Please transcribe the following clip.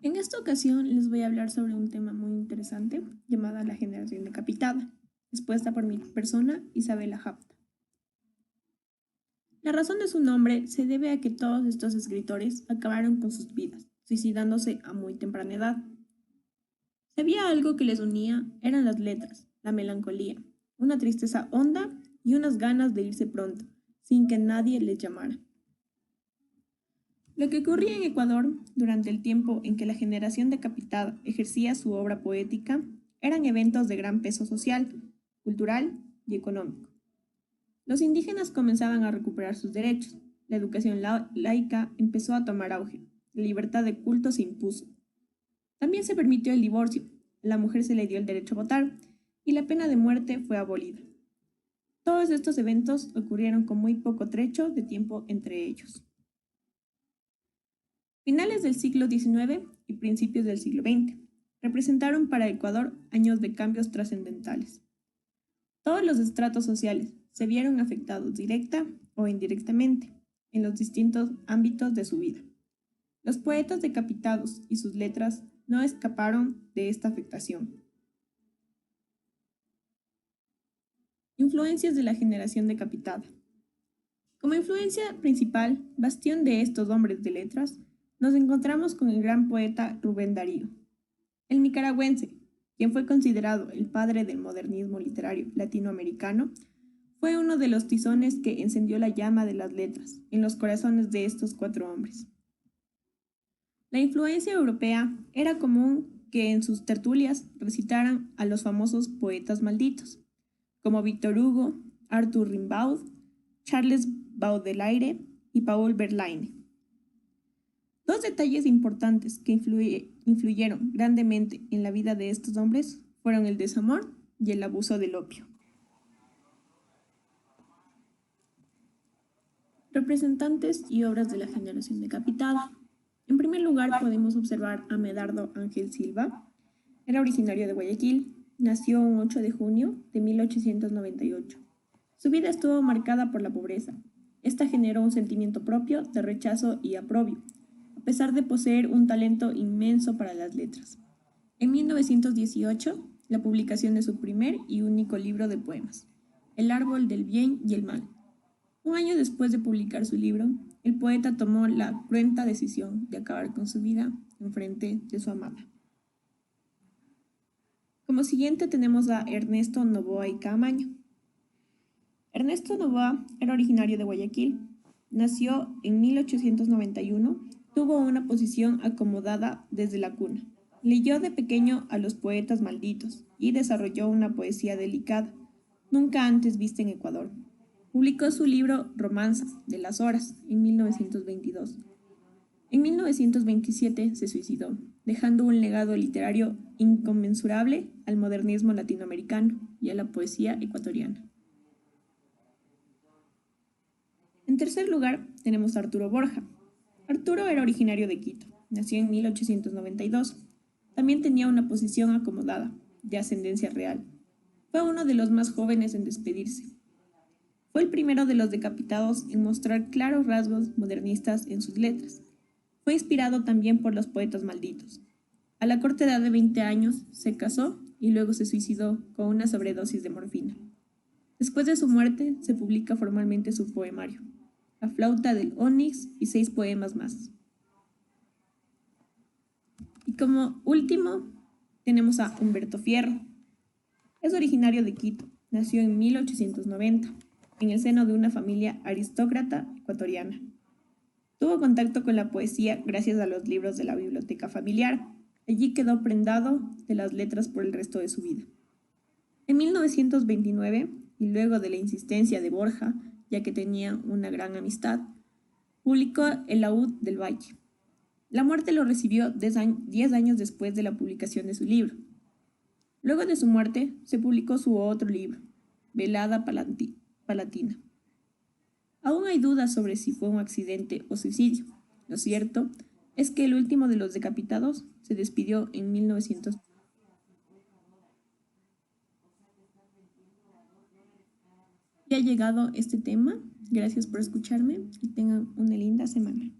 En esta ocasión les voy a hablar sobre un tema muy interesante llamada la generación decapitada, expuesta por mi persona Isabela Hapta. La razón de su nombre se debe a que todos estos escritores acabaron con sus vidas, suicidándose a muy temprana edad. Si había algo que les unía, eran las letras, la melancolía, una tristeza honda y unas ganas de irse pronto, sin que nadie les llamara. Lo que ocurría en Ecuador durante el tiempo en que la generación decapitada ejercía su obra poética eran eventos de gran peso social, cultural y económico. Los indígenas comenzaban a recuperar sus derechos, la educación laica empezó a tomar auge, la libertad de culto se impuso. También se permitió el divorcio, a la mujer se le dio el derecho a votar y la pena de muerte fue abolida. Todos estos eventos ocurrieron con muy poco trecho de tiempo entre ellos. Finales del siglo XIX y principios del siglo XX representaron para Ecuador años de cambios trascendentales. Todos los estratos sociales se vieron afectados directa o indirectamente en los distintos ámbitos de su vida. Los poetas decapitados y sus letras no escaparon de esta afectación. Influencias de la generación decapitada. Como influencia principal, bastión de estos hombres de letras, nos encontramos con el gran poeta Rubén Darío. El nicaragüense, quien fue considerado el padre del modernismo literario latinoamericano, fue uno de los tizones que encendió la llama de las letras en los corazones de estos cuatro hombres. La influencia europea era común que en sus tertulias recitaran a los famosos poetas malditos, como Victor Hugo, Arthur Rimbaud, Charles Baudelaire y Paul Verlaine. Dos detalles importantes que influyeron grandemente en la vida de estos hombres fueron el desamor y el abuso del opio. Representantes y obras de la generación decapitada. En primer lugar, podemos observar a Medardo Ángel Silva. Era originario de Guayaquil, nació un 8 de junio de 1898. Su vida estuvo marcada por la pobreza. Esta generó un sentimiento propio de rechazo y aprobio, a pesar de poseer un talento inmenso para las letras. En 1918, la publicación de su primer y único libro de poemas, El árbol del bien y el mal. Un año después de publicar su libro, el poeta tomó la cruenta decisión de acabar con su vida en frente de su amada. Como siguiente tenemos a Ernesto Noboa y Caamaño. Ernesto Noboa era originario de Guayaquil. Nació en 1891, tuvo una posición acomodada desde la cuna. Leyó de pequeño a los poetas malditos y desarrolló una poesía delicada, nunca antes vista en Ecuador. Publicó su libro Romanzas de las Horas en 1922. En 1927 se suicidó, dejando un legado literario inconmensurable al modernismo latinoamericano y a la poesía ecuatoriana. En tercer lugar, tenemos a Arturo Borja. Arturo era originario de Quito, nació en 1892. También tenía una posición acomodada, de ascendencia real. Fue uno de los más jóvenes en despedirse. Fue el primero de los decapitados en mostrar claros rasgos modernistas en sus letras. Fue inspirado también por los poetas malditos. A la corta edad de 20 años se casó y luego se suicidó con una sobredosis de morfina. Después de su muerte se publica formalmente su poemario, La flauta del Onix y 6 poemas más. Y como último tenemos a Humberto Fierro. Es originario de Quito, nació en 1890. En el seno de una familia aristócrata ecuatoriana. Tuvo contacto con la poesía gracias a los libros de la biblioteca familiar. Allí quedó prendado de las letras por el resto de su vida. En 1929, y luego de la insistencia de Borja, ya que tenía una gran amistad, publicó El laúd del valle. La muerte lo recibió 10 años después de la publicación de su libro. Luego de su muerte, se publicó su otro libro, Velada Palatina. Aún hay dudas sobre si fue un accidente o suicidio. Lo cierto es que el último de los decapitados se despidió en 1900. Ya ha llegado este tema. Gracias por escucharme y tengan una linda semana.